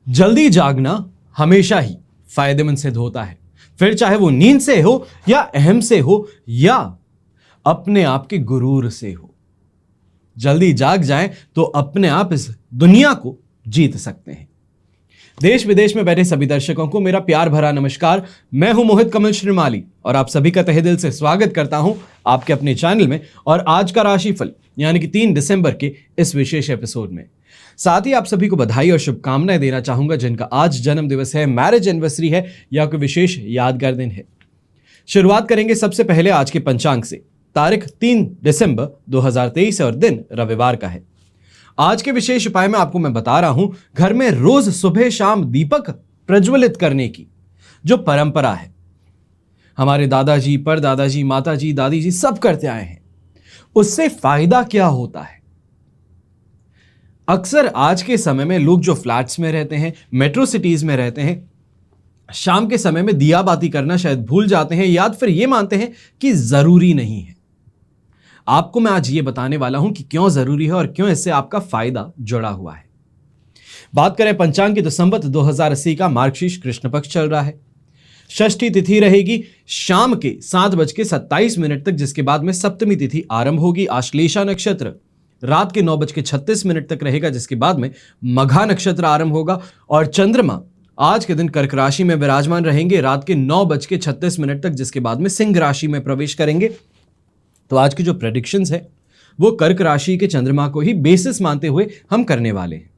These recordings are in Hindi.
जल्दी जागना हमेशा ही फायदेमंद सिद्ध होता है, फिर चाहे वो नींद से हो या अहम से हो या अपने आप के गुरूर से हो। जल्दी जाग जाएं तो अपने आप इस दुनिया को जीत सकते हैं। देश विदेश में बैठे सभी दर्शकों को मेरा प्यार भरा नमस्कार। मैं हूं मोहित कमल श्रीमाली और आप सभी का तहे दिल से स्वागत करता हूं आपके अपने चैनल में और आज का राशिफल यानी कि 3 दिसंबर के इस विशेष एपिसोड में। साथ ही आप सभी को बधाई और शुभकामनाएं देना चाहूंगा जिनका आज जन्म दिवस है, मैरिज एनिवर्सरी है या कोई विशेष यादगार दिन है। शुरुआत करेंगे सबसे पहले आज के पंचांग से। तारीख 3 दिसंबर 2023 और दिन रविवार का है। आज के विशेष उपाय में आपको मैं बता रहा हूं, घर में रोज सुबह शाम दीपक प्रज्वलित करने की जो परंपरा है, हमारे दादाजी, परदादाजी, माताजी, दादी जी सब करते आए हैं। उससे फायदा क्या होता है? अक्सर आज के समय में लोग जो फ्लैट्स में रहते हैं, मेट्रो सिटीज में रहते हैं, शाम के समय में दिया बाती करना शायद भूल जाते हैं या फिर ये मानते हैं कि जरूरी नहीं है। आपको मैं आज ये बताने वाला हूं कि क्यों जरूरी है और क्यों इससे आपका फायदा जुड़ा हुआ है। बात करें पंचांग की तो संवत 2080 का मार्गशीर्ष कृष्ण पक्ष चल रहा है। षष्ठी तिथि रहेगी शाम के 7:27 तक, जिसके बाद में सप्तमी तिथि आरंभ होगी। आश्लेषा नक्षत्र रात के 9:36 तक रहेगा, जिसके बाद में मघा नक्षत्र आरंभ होगा और चंद्रमा आज के दिन कर्क राशि में विराजमान रहेंगे रात के 9:36 तक, जिसके बाद में सिंह राशि में प्रवेश करेंगे। तो आज की जो प्रेडिक्शंस है वो कर्क राशि के चंद्रमा को ही बेसिस मानते हुए हम करने वाले हैं।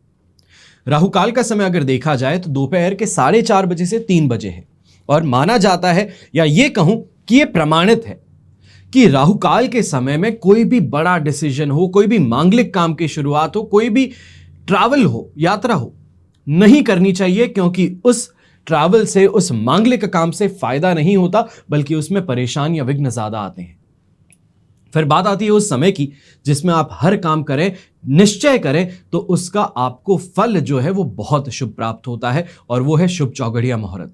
राहु काल का समय अगर देखा जाए तो दोपहर के 4:30 बजे से 3 बजे है और माना जाता है या ये कहूं कि ये प्रमाणित है कि राहु काल के समय में कोई भी बड़ा डिसीजन हो, कोई भी मांगलिक काम की शुरुआत हो, कोई भी ट्रैवल हो, यात्रा हो, नहीं करनी चाहिए, क्योंकि उस ट्रैवल से, उस मांगलिक काम से फायदा नहीं होता बल्कि उसमें परेशानी या विघ्न ज्यादा आते हैं। फिर बात आती है उस समय की जिसमें आप हर काम करें, निश्चय करें तो उसका आपको फल जो है वो बहुत शुभ प्राप्त होता है और वो है शुभ चौघड़िया मुहूर्त।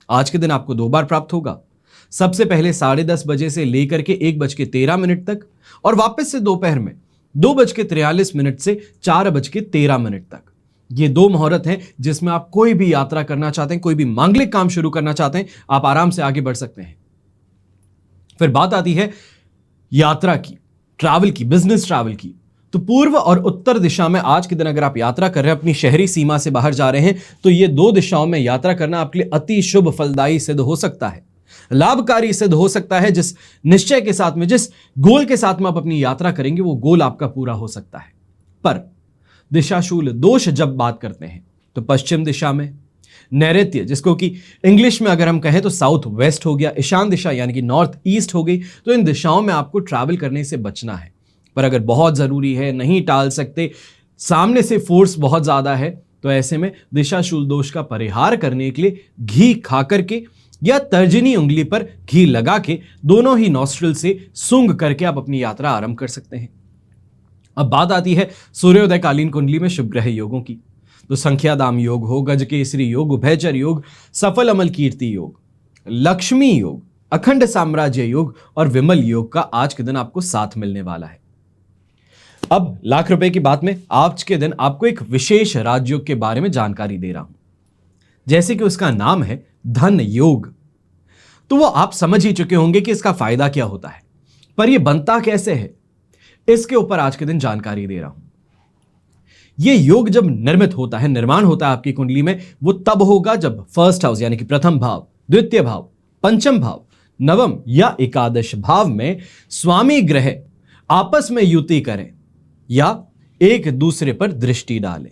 आज के दिन आपको 2 बार प्राप्त होगा। सबसे पहले 10:30 बजे से लेकर के 1:13 तक और वापस से दोपहर में 2:43 से 4:13 तक। ये 2 मुहूर्त हैं जिसमें आप कोई भी यात्रा करना चाहते हैं, कोई भी मांगलिक काम शुरू करना चाहते हैं, आप आराम से आगे बढ़ सकते हैं। फिर बात आती है यात्रा की, ट्रैवल की, बिजनेस ट्रैवल की। तो पूर्व और उत्तर दिशा में आज के दिन अगर आप यात्रा कर रहे हैं, अपनी शहरी सीमा से बाहर जा रहे हैं, तो ये 2 दिशाओं में यात्रा करना आपके लिए अति शुभ फलदायी सिद्ध हो सकता है, लाभकारी सिद्ध हो सकता है। जिस निश्चय के साथ में, जिस गोल के साथ में आप अपनी यात्रा करेंगे वो गोल आपका पूरा हो सकता है। पर दिशाशूल दोष जब बात करते हैं तो पश्चिम दिशा में, नैऋत्य जिसको कि इंग्लिश में अगर हम कहें तो साउथ वेस्ट हो गया, ईशान दिशा यानी कि नॉर्थ ईस्ट हो गई, तो इन दिशाओं में आपको ट्रैवल करने से बचना है। पर अगर बहुत जरूरी है, नहीं टाल सकते, सामने से फोर्स बहुत ज्यादा है, तो ऐसे में दिशाशूल दोष का परिहार करने के लिए घी खा करके या तर्जनी उंगली पर घी लगा के दोनों ही नॉस्ट्रिल से सूंघ करके आप अपनी यात्रा आरंभ कर सकते हैं। अब बात आती है सूर्योदय कालीन कुंडली में शुभ ग्रह योगों की। तो संख्याधाम योग हो, गजकेसरी योग, उभयचर योग, सफल अमल कीर्ति योग, लक्ष्मी योग, अखंड साम्राज्य योग और विमल योग का आज के दिन आपको साथ मिलने वाला है। अब लाख रुपए की बात में आज के दिन आपको एक विशेष राजयोग के बारे में जानकारी दे रहा हूं। जैसे कि उसका नाम है धन योग, तो वो आप समझ ही चुके होंगे कि इसका फायदा क्या होता है, पर यह बनता कैसे है इसके ऊपर आज के दिन जानकारी दे रहा हूं। यह योग जब निर्मित होता है, निर्माण होता है आपकी कुंडली में, वो तब होगा जब फर्स्ट हाउस यानी कि प्रथम भाव, द्वितीय भाव, पंचम भाव, नवम या एकादश भाव में स्वामी ग्रह आपस में युति करें या एक दूसरे पर दृष्टि डालें।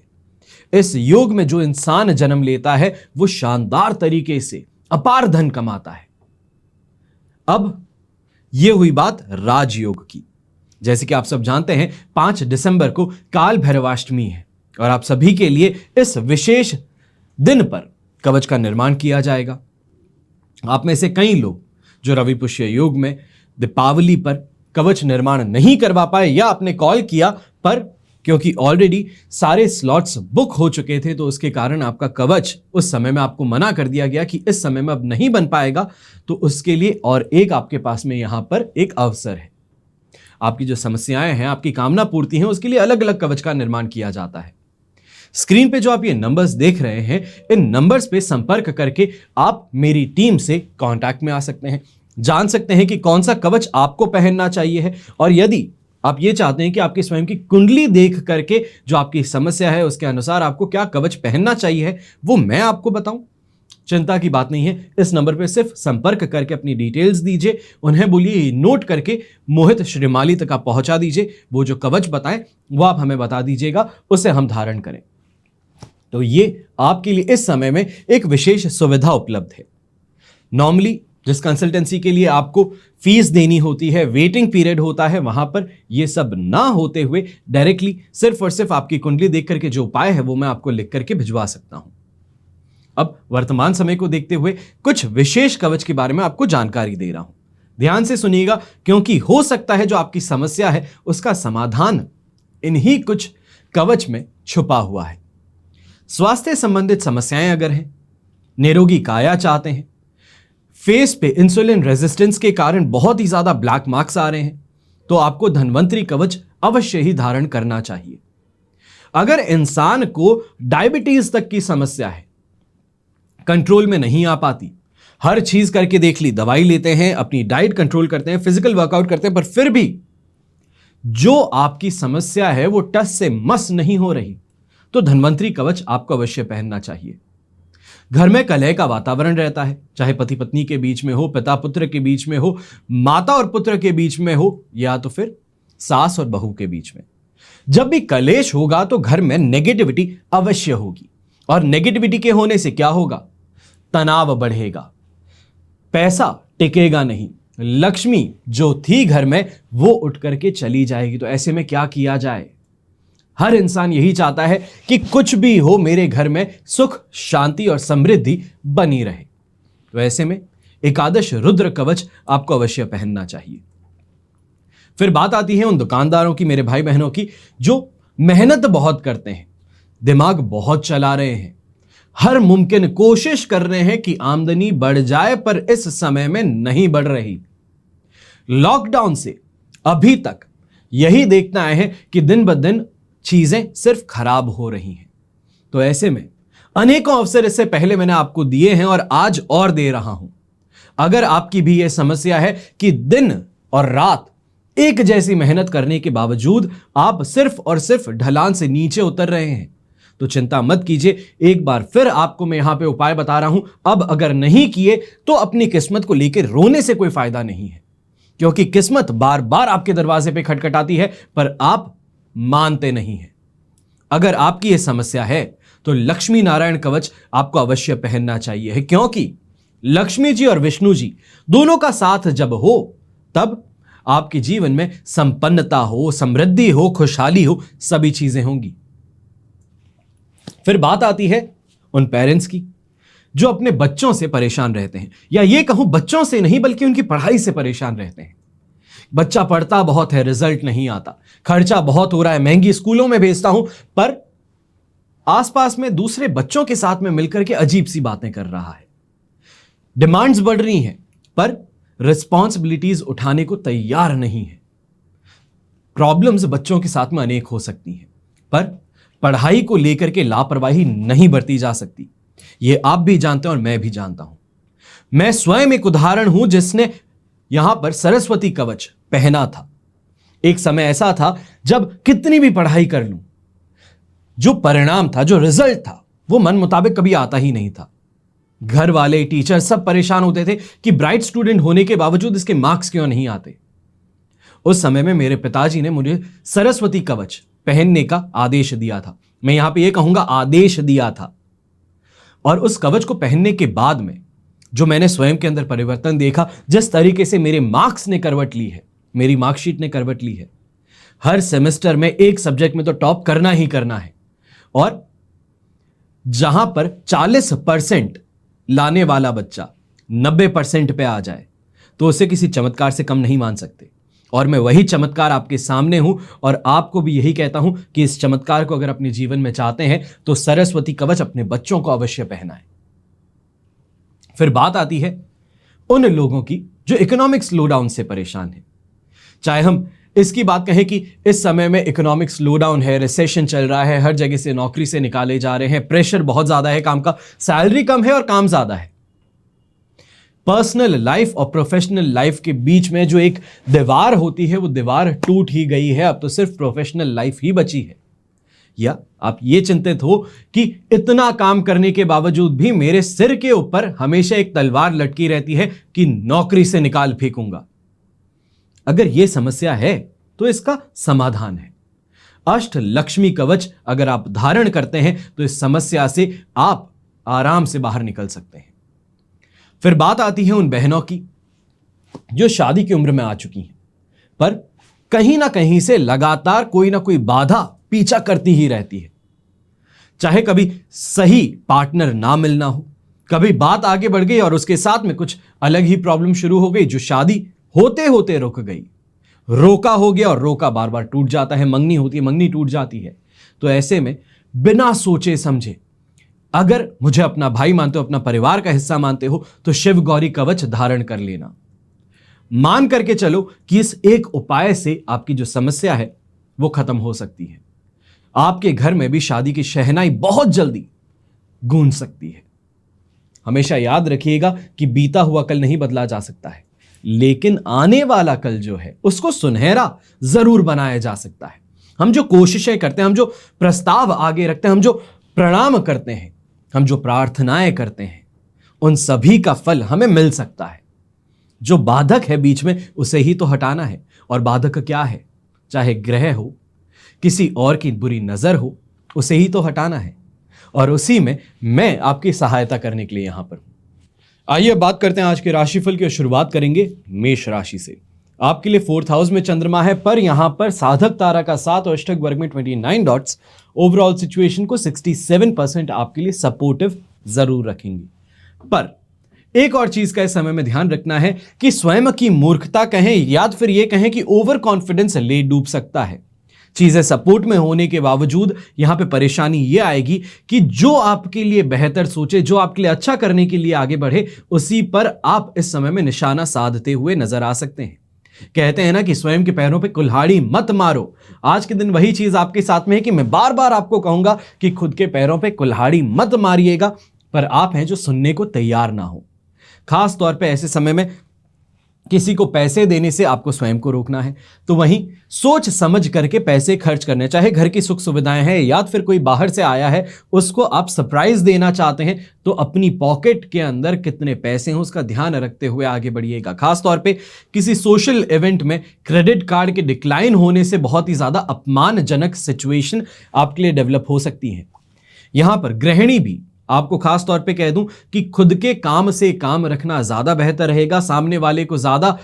इस योग में जो इंसान जन्म लेता है वो शानदार तरीके से अपार धन कमाता है। अब यह हुई बात राजयोग की। जैसे कि आप सब जानते हैं 5 दिसंबर को काल भैरवाष्टमी है और आप सभी के लिए इस विशेष दिन पर कवच का निर्माण किया जाएगा। आप में से कई लोग जो रवि पुष्य योग में दीपावली पर कवच निर्माण नहीं करवा पाए या आपने कॉल किया पर क्योंकि ऑलरेडी सारे स्लॉट्स बुक हो चुके थे तो उसके कारण आपका कवच उस समय में आपको मना कर दिया गया कि इस समय में अब नहीं बन पाएगा, तो उसके लिए और एक आपके पास में यहां पर एक अवसर है। आपकी जो समस्याएं हैं, आपकी कामना पूर्ति है, उसके लिए अलग अलग कवच का निर्माण किया जाता है। स्क्रीन पे जो आप ये नंबर्स देख रहे हैं, इन नंबर्स पे संपर्क करके आप मेरी टीम से कांटेक्ट में आ सकते हैं, जान सकते हैं कि कौन सा कवच आपको पहनना चाहिए है। और यदि आप ये चाहते हैं कि आपकी स्वयं की कुंडली देख करके जो आपकी समस्या है उसके अनुसार आपको क्या कवच पहनना चाहिए वो मैं आपको बताऊं, चिंता की बात नहीं है। इस नंबर पे सिर्फ संपर्क करके अपनी डिटेल्स दीजिए, उन्हें बोलिए नोट करके मोहित श्रीमाली तक आप पहुंचा दीजिए। वो जो कवच बताएं वो आप हमें बता दीजिएगा, उसे हम धारण करें। तो ये आपके लिए इस समय में एक विशेष सुविधा उपलब्ध है। नॉर्मली जिस कंसल्टेंसी के लिए आपको फीस देनी होती है, वेटिंग पीरियड होता है, वहां पर ये सब ना होते हुए डायरेक्टली सिर्फ और सिर्फ आपकी कुंडली देख करके जो उपाय है वो मैं आपको लिख करके भिजवा सकता हूं। अब वर्तमान समय को देखते हुए कुछ विशेष कवच के बारे में आपको जानकारी दे रहा हूं। ध्यान से सुनिएगा, क्योंकि हो सकता है जो आपकी समस्या है उसका समाधान इन्हीं कुछ कवच में छुपा हुआ है। स्वास्थ्य संबंधित समस्याएं अगर हैं, निरोगी काया चाहते हैं, फेस पे इंसुलिन रेजिस्टेंस के कारण बहुत ही ज्यादा ब्लैक मार्क्स आ रहे हैं, तो आपको धन्वंतरी कवच अवश्य ही धारण करना चाहिए। अगर इंसान को डायबिटीज तक की समस्या है, कंट्रोल में नहीं आ पाती, हर चीज करके देख ली, दवाई लेते हैं, अपनी डाइट कंट्रोल करते हैं, फिजिकल वर्कआउट करते हैं, पर फिर भी जो आपकी समस्या है वो टस से मस नहीं हो रही, तो धन्वंतरी कवच आपको अवश्य पहनना चाहिए। घर में कलह का वातावरण रहता है, चाहे पति पत्नी के बीच में हो, पिता पुत्र के बीच में हो, माता और पुत्र के बीच में हो, या तो फिर सास और बहू के बीच में। जब भी कलेश होगा तो घर में नेगेटिविटी अवश्य होगी, और नेगेटिविटी के होने से क्या होगा? तनाव बढ़ेगा, पैसा टिकेगा नहीं, लक्ष्मी जो थी घर में वो उठ करके चली जाएगी। तो ऐसे में क्या किया जाए? हर इंसान यही चाहता है कि कुछ भी हो मेरे घर में सुख, शांति और समृद्धि बनी रहे। तो ऐसे में एकादश रुद्र कवच आपको अवश्य पहनना चाहिए। फिर बात आती है उन दुकानदारों की, मेरे भाई बहनों की, जो मेहनत बहुत करते हैं, दिमाग बहुत चला रहे हैं, हर मुमकिन कोशिश कर रहे हैं कि आमदनी बढ़ जाए, पर इस समय में नहीं बढ़ रही। लॉकडाउन से अभी तक यही देखना आए हैं कि दिन ब दिन चीजें सिर्फ खराब हो रही हैं। तो ऐसे में अनेकों अवसर इससे पहले मैंने आपको दिए हैं और आज और दे रहा हूं। अगर आपकी भी यह समस्या है कि दिन और रात एक जैसी मेहनत करने के बावजूद आप सिर्फ और सिर्फ ढलान से नीचे उतर रहे हैं, तो चिंता मत कीजिए। एक बार फिर आपको मैं यहां पे उपाय बता रहा हूं। अब अगर नहीं किए तो अपनी किस्मत को लेकर रोने से कोई फायदा नहीं है, क्योंकि किस्मत बार बार आपके दरवाजे पे खटखटाती है, पर आप मानते नहीं हैं। अगर आपकी यह समस्या है तो लक्ष्मी नारायण कवच आपको अवश्य पहनना चाहिए है, क्योंकि लक्ष्मी जी और विष्णु जी दोनों का साथ जब हो तब आपके जीवन में संपन्नता हो, समृद्धि हो, खुशहाली हो, सभी चीजें होंगी। फिर बात आती है उन पेरेंट्स की जो अपने बच्चों से परेशान रहते हैं, या ये कहूं बच्चों से नहीं बल्कि उनकी पढ़ाई से परेशान रहते हैं। बच्चा पढ़ता बहुत है, रिजल्ट नहीं आता, खर्चा बहुत हो रहा है, महंगी स्कूलों में भेजता हूं, पर आसपास में दूसरे बच्चों के साथ में मिलकर के अजीब सी बातें कर रहा है। डिमांड्स बढ़ रही हैं पर रिस्पॉन्सिबिलिटीज उठाने को तैयार नहीं है। प्रॉब्लम्स बच्चों के साथ में अनेक हो सकती हैं, पर पढ़ाई को लेकर के लापरवाही नहीं बरती जा सकती। यह आप भी जानते हैं और मैं भी जानता हूं। मैं स्वयं एक उदाहरण हूं जिसने यहां पर सरस्वती कवच पहना था। एक समय ऐसा था जब कितनी भी पढ़ाई कर लूं, जो परिणाम था, जो रिजल्ट था, वो मन मुताबिक कभी आता ही नहीं था। घर वाले, टीचर सब परेशान होते थे कि ब्राइट स्टूडेंट होने के बावजूद इसके मार्क्स क्यों नहीं आते। उस समय में मेरे पिताजी ने मुझे सरस्वती कवच पहनने का आदेश दिया था। मैं यहां पे ये कहूंगा आदेश दिया था। और उस कवच को पहनने के बाद में जो मैंने स्वयं के अंदर परिवर्तन देखा, जिस तरीके से मेरे मार्क्स ने करवट ली है, मेरी मार्कशीट ने करवट ली है। हर सेमेस्टर में एक सब्जेक्ट में तो टॉप करना ही करना है, और जहां पर 40% लाने वाला बच्चा 90% पे आ जाए तो उसे किसी चमत्कार से कम नहीं मान सकते। और मैं वही चमत्कार आपके सामने हूं, और आपको भी यही कहता हूं कि इस चमत्कार को अगर अपने जीवन में चाहते हैं तो सरस्वती कवच अपने बच्चों को अवश्य पहनाएं। फिर बात आती है उन लोगों की जो इकोनॉमिक स्लोडाउन से परेशान है। चाहे हम इसकी बात कहें कि इस समय में इकोनॉमिक स्लोडाउन है, रिसेशन चल रहा है, हर जगह से नौकरी से निकाले जा रहे हैं, प्रेशर बहुत ज्यादा है काम का, सैलरी कम है और काम ज्यादा है। पर्सनल लाइफ और प्रोफेशनल लाइफ के बीच में जो एक दीवार होती है वो दीवार टूट ही गई है, अब तो सिर्फ प्रोफेशनल लाइफ ही बची है। या आप ये चिंतित हो कि इतना काम करने के बावजूद भी मेरे सिर के ऊपर हमेशा एक तलवार लटकी रहती है कि नौकरी से निकाल फेंकूंगा। अगर यह समस्या है तो इसका समाधान है अष्ट लक्ष्मी कवच। अगर आप धारण करते हैं तो इस समस्या से आप आराम से बाहर निकल सकते हैं। फिर बात आती है उन बहनों की जो शादी की उम्र में आ चुकी हैं, पर कहीं ना कहीं से लगातार कोई ना कोई बाधा पीछा करती ही रहती है। चाहे कभी सही पार्टनर ना मिलना हो, कभी बात आगे बढ़ गई और उसके साथ में कुछ अलग ही प्रॉब्लम शुरू हो गई जो शादी होते होते रुक गई। रोका हो गया और रोका बार बार टूट जाता है, मंगनी होती है, मंगनी टूट जाती है। तो ऐसे में बिना सोचे समझे, अगर मुझे अपना भाई मानते हो, अपना परिवार का हिस्सा मानते हो, तो शिव गौरी कवच धारण कर लेना। मान करके चलो कि इस एक उपाय से आपकी जो समस्या है वो खत्म हो सकती है। आपके घर में भी शादी की शहनाई बहुत जल्दी गूंज सकती है। हमेशा याद रखिएगा कि बीता हुआ कल नहीं बदला जा सकता है, लेकिन आने वाला कल जो है उसको सुनहरा जरूर बनाया जा सकता है। हम जो कोशिशें करते हैं, हम जो प्रस्ताव आगे रखते हैं, हम जो प्रणाम करते हैं, हम जो प्रार्थनाएं करते हैं, उन सभी का फल हमें मिल सकता है। जो बाधक है बीच में उसे ही तो हटाना है। और बाधक क्या है? चाहे ग्रह हो, किसी और की बुरी नजर हो, उसे ही तो हटाना है। और उसी में मैं आपकी सहायता करने के लिए यहां पर हूं। आइए बात करते हैं आज के राशिफल की और शुरुआत करेंगे मेष राशि से। आपके लिए 4th हाउस में चंद्रमा है, पर यहां पर साधक तारा का 7 और अष्टक वर्ग में 29 डॉट्स ओवरऑल सिचुएशन को 67% आपके लिए सपोर्टिव जरूर रखेंगी। पर एक और चीज का इस समय में ध्यान रखना है कि स्वयं की मूर्खता कहें या फिर यह कहें कि ओवर कॉन्फिडेंस ले डूब सकता है। चीजें सपोर्ट में होने के बावजूद यहां पे परेशानी यह आएगी कि जो आपके लिए बेहतर सोचे, जो आपके लिए अच्छा करने के लिए आगे बढ़े, उसी पर आप इस समय में निशाना साधते हुए नजर आ सकते हैं। कहते हैं ना कि स्वयं के पैरों पे कुल्हाड़ी मत मारो। आज के दिन वही चीज आपके साथ में है कि मैं बार बार आपको कहूंगा कि खुद के पैरों पे कुल्हाड़ी मत मारिएगा, पर आप हैं जो सुनने को तैयार ना हो। खास तौर पे ऐसे समय में किसी को पैसे देने से आपको स्वयं को रोकना है। तो वहीं सोच समझ करके पैसे खर्च करने, चाहे घर की सुख सुविधाएं हैं या फिर कोई बाहर से आया है उसको आप सरप्राइज देना चाहते हैं, तो अपनी पॉकेट के अंदर कितने पैसे हैं उसका ध्यान रखते हुए आगे बढ़िएगा। खास तौर पे किसी सोशल इवेंट में क्रेडिट कार्ड के डिक्लाइन होने से बहुत ही ज्यादा अपमानजनक सिचुएशन आपके लिए डेवलप हो सकती है। यहां पर गृहिणी भी आपको खास तौर पे कह दूं कि खुद के काम से काम रखना ज्यादा बेहतर रहेगा। सामने वाले को ज्यादा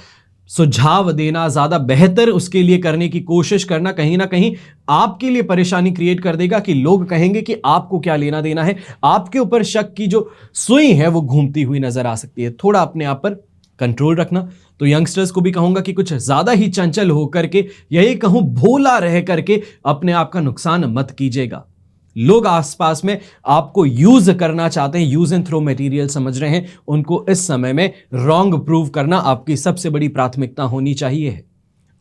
सुझाव देना, ज्यादा बेहतर उसके लिए करने की कोशिश करना कहीं ना कहीं आपके लिए परेशानी क्रिएट कर देगा कि लोग कहेंगे कि आपको क्या लेना देना है। आपके ऊपर शक की जो सुई है वो घूमती हुई नजर आ सकती है। थोड़ा अपने आप पर कंट्रोल रखना। तो यंगस्टर्स को भी कहूंगा कि कुछ ज्यादा ही चंचल होकर के, यही कहूं भोला रह करके अपने आप का नुकसान मत कीजिएगा। लोग आसपास में आपको यूज करना चाहते हैं, यूज एंड थ्रो मटेरियल समझ रहे हैं, उनको इस समय में रॉन्ग प्रूव करना आपकी सबसे बड़ी प्राथमिकता होनी चाहिए।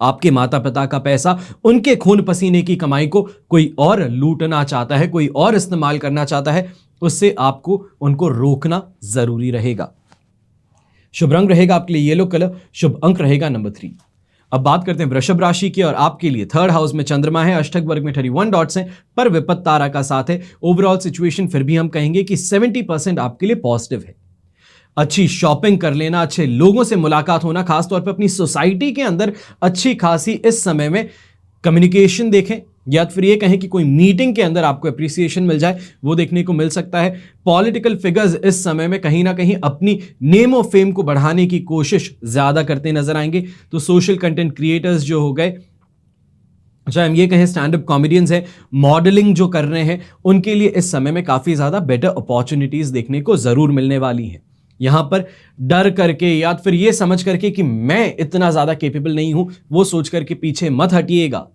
आपके माता पिता का पैसा, उनके खून पसीने की कमाई को कोई और लूटना चाहता है, कोई और इस्तेमाल करना चाहता है, उससे आपको उनको रोकना जरूरी रहेगा। शुभ रंग रहेगा आपके लिए येलो कलर, शुभ अंक रहेगा नंबर 3। अब बात करते हैं वृषभ राशि की और आपके लिए 3rd हाउस में चंद्रमा है, अष्टक वर्ग में 31 डॉट्स हैं, पर विपत्त तारा का साथ है। ओवरऑल सिचुएशन फिर भी हम कहेंगे कि 70% आपके लिए पॉजिटिव है। अच्छी शॉपिंग कर लेना, अच्छे लोगों से मुलाकात होना, खासतौर पर अपनी सोसाइटी के अंदर अच्छी खासी इस समय में कम्युनिकेशन देखें, या फिर ये कहें कि कोई मीटिंग के अंदर आपको अप्रिसिएशन मिल जाए, वो देखने को मिल सकता है। पॉलिटिकल फिगर्स इस समय में कहीं ना कहीं अपनी नेम ऑफ फेम को बढ़ाने की कोशिश ज्यादा करते नजर आएंगे। तो सोशल कंटेंट क्रिएटर्स जो हो गए, चाहे हम ये कहें स्टैंड अप कॉमेडियंस हैं, मॉडलिंग जो कर रहे हैं, उनके लिए इस समय में काफी ज्यादा बेटर अपॉर्चुनिटीज देखने को जरूर मिलने वाली हैं। यहां पर डर करके या फिर ये समझ करके कि मैं इतना ज्यादा केपेबल नहीं हूं, वो सोच करके पीछे मत हटिएगा।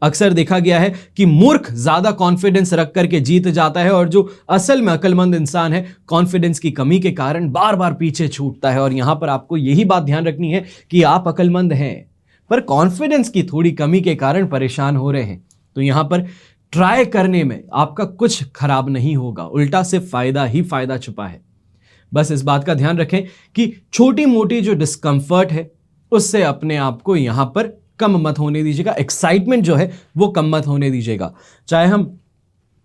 अक्सर देखा गया है कि मूर्ख ज्यादा कॉन्फिडेंस रख करके जीत जाता है, और जो असल में अक्लमंद इंसान है कॉन्फिडेंस की कमी के कारण बार बार पीछे छूटता है। और यहां पर आपको यही बात ध्यान रखनी है कि आप अक्लमंद हैं, पर कॉन्फिडेंस की थोड़ी कमी के कारण परेशान हो रहे हैं। तो यहां पर ट्राई करने में आपका कुछ खराब नहीं होगा, उल्टा सिर्फ फायदा ही फायदा छुपा है। बस इस बात का ध्यान रखें कि छोटी मोटी जो डिस्कंफर्ट है उससे अपने आप को यहां पर कम मत होने दीजिएगा, एक्साइटमेंट जो है वो कम मत होने दीजिएगा। चाहे हम